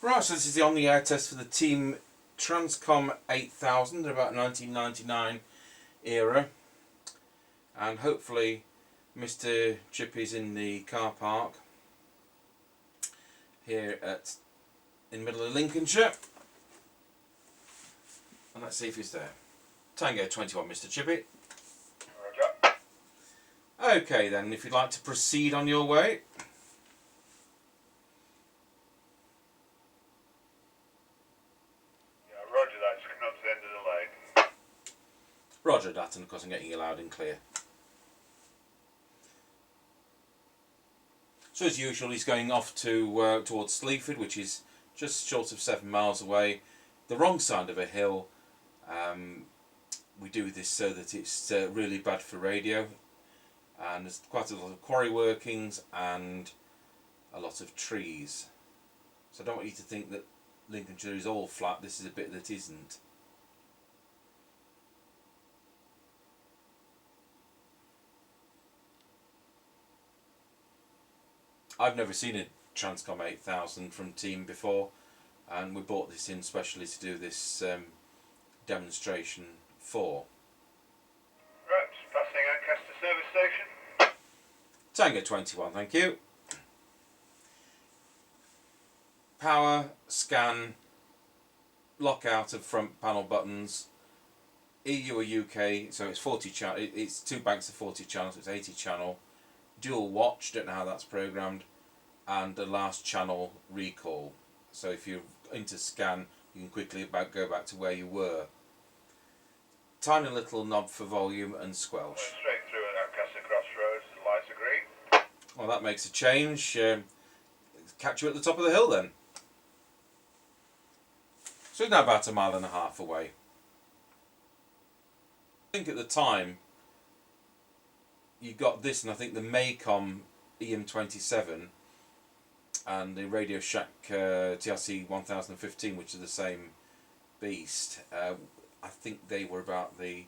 Right, so this is the on-the-air test for the Team Transcom 8000, about 1999 era, and hopefully Mr Chippie's in the car park here in the middle of Lincolnshire, and let's see if he's there. Tango 21, Mr Chippie. Roger. Okay then, if you'd like to proceed on your way. Roger that, just coming up to the end of the lane. Roger that, and of course I'm getting you loud and clear. So as usual, he's going off to towards Sleaford, which is just short of 7 miles away, the wrong side of a hill. We do this so that it's really bad for radio, and there's quite a lot of quarry workings and a lot of trees. So I don't want you to think that Lincolnshire is all flat. This is a bit that isn't. I've never seen a Transcom 8000 from Team before, and we bought this in specially to do this demonstration for. Right, just passing Ancaster service station. Tango 21, thank you. Power, scan, lockout of front panel buttons, EU or UK, so it's 40 channel. It's 2 banks of 40 channels, so it's 80 channel. Dual watch, don't know how that's programmed, and the last channel recall. So if you're into scan, you can quickly go back to where you were. Tiny little knob for volume and squelch. Straight through at Ancaster Crossroads, the lights are green. Well, that makes a change. Catch you at the top of the hill then. So it's now about 1.5 miles away. I think at the time you got this, and I think the Maycom EM27 and the Radio Shack TRC 1015, which are the same beast. I think they were about the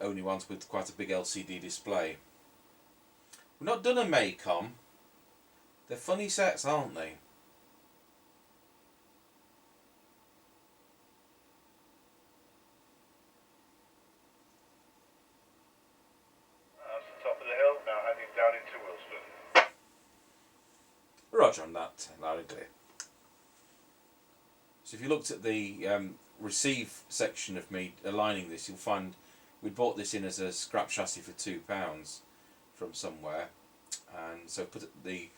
only ones with quite a big LCD display. We've not done a Maycom. They're funny sets, aren't they? That's the top of the hill, now heading down into Wilsford. Roger on that, loud and clear. So if you looked at the receive section of me aligning this, you'll find we bought this in as a scrap chassis for £2 from somewhere, and so put the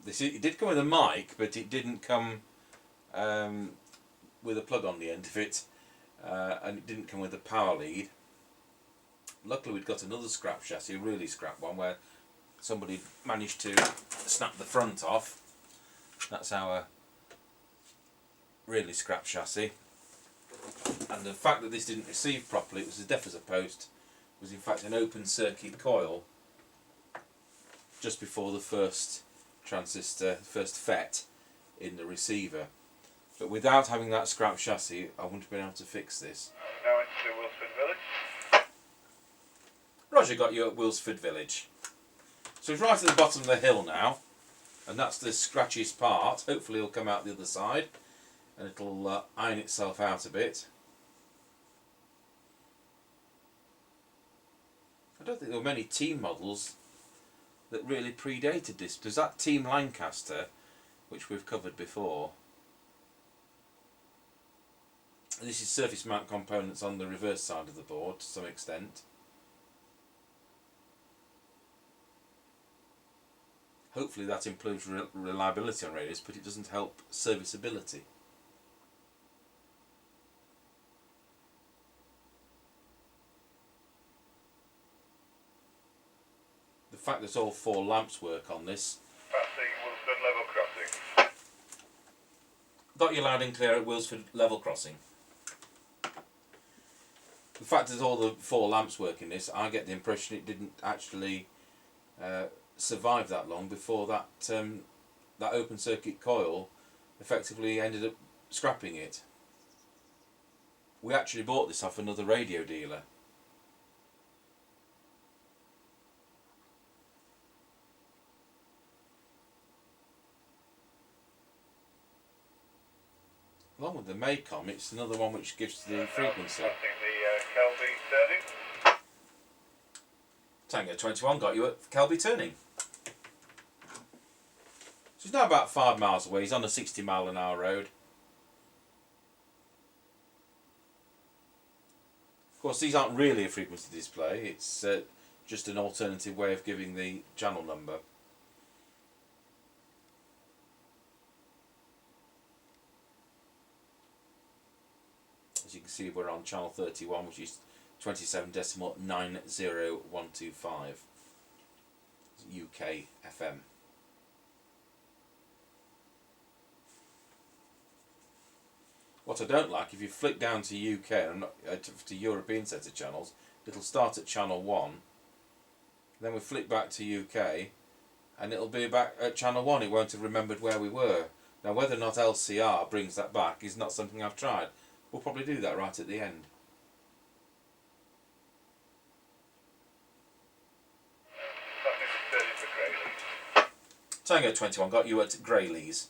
it did come with a mic, but it didn't come with a plug on the end of it, and it didn't come with a power lead. Luckily we'd got another scrap chassis, a really scrap one, where somebody managed to snap the front off. That's our really scrap chassis, and the fact that this didn't receive properly, it was as deaf as a post, was in fact an open circuit coil just before the first transistor, first FET in the receiver. But without having that scrap chassis, I wouldn't have been able to fix this. Now into Wilsford Village. Roger got you at Wilsford Village. So it's right at the bottom of the hill now, and that's the scratchiest part. Hopefully it'll come out the other side, and it'll iron itself out a bit. I don't think there were many Team models that really predated this. There's that Team Lancaster, which we've covered before. This is surface mount components on the reverse side of the board to some extent. Hopefully that improves reliability on radios, but it doesn't help serviceability. The fact that all 4 lamps work on this. Passing Wilsford level crossing. Got you loud and clear at Wilsford level crossing. The fact that all the 4 lamps work in this, I get the impression it didn't actually survive that long before that that open circuit coil effectively ended up scrapping it. We actually bought this off another radio dealer. along with the Maycom, it's another one which gives the frequency. Passing the Kelby turning. Tango 21 got you at Kelby turning. So he's now about 5 miles away. He's on a 60-mile-an-hour road. Of course, these aren't really a frequency display. It's just an alternative way of giving the channel number. As you can see, we're on channel 31, which is 27.90125 UK FM. What I don't like, if you flick down to UK, and not, to European set of channels, it'll start at channel 1, then we flick back to UK, and it'll be back at channel 1. It won't have remembered where we were. Now, whether or not LCR brings that back is not something I've tried. We'll probably do that right at the end. Tango 21 got you at Grayleys.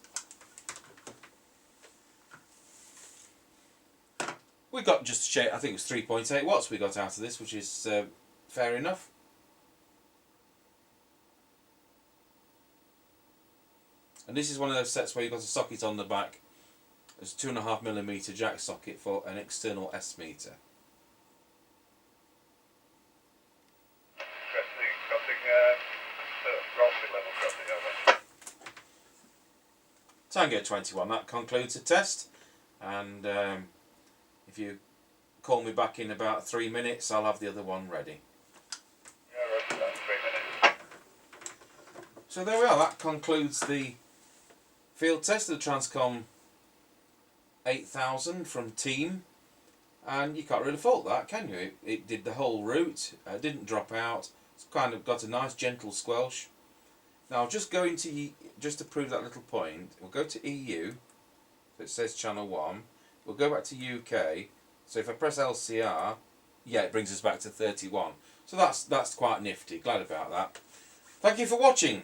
We got just a shade, I think it was 3.8 watts we got out of this, which is fair enough. And this is one of those sets where you've got a socket on the back. There's a 2.5mm jack socket for an external S meter. Tango 21, that concludes the test, and if you call me back in about 3 minutes, I'll have the other one ready. Yeah, right, about 3 minutes. So there we are, that concludes the field test of the Transcom 8000 from Team, and you can't really fault that, can you? It did the whole route, didn't drop out, it's kind of got a nice gentle squelch. Now I'll just go into, just to prove that little point, we'll go to EU, so it says channel 1, we'll go back to UK, so if I press LCR, yeah, it brings us back to 31. So that's quite nifty, glad about that. Thank you for watching.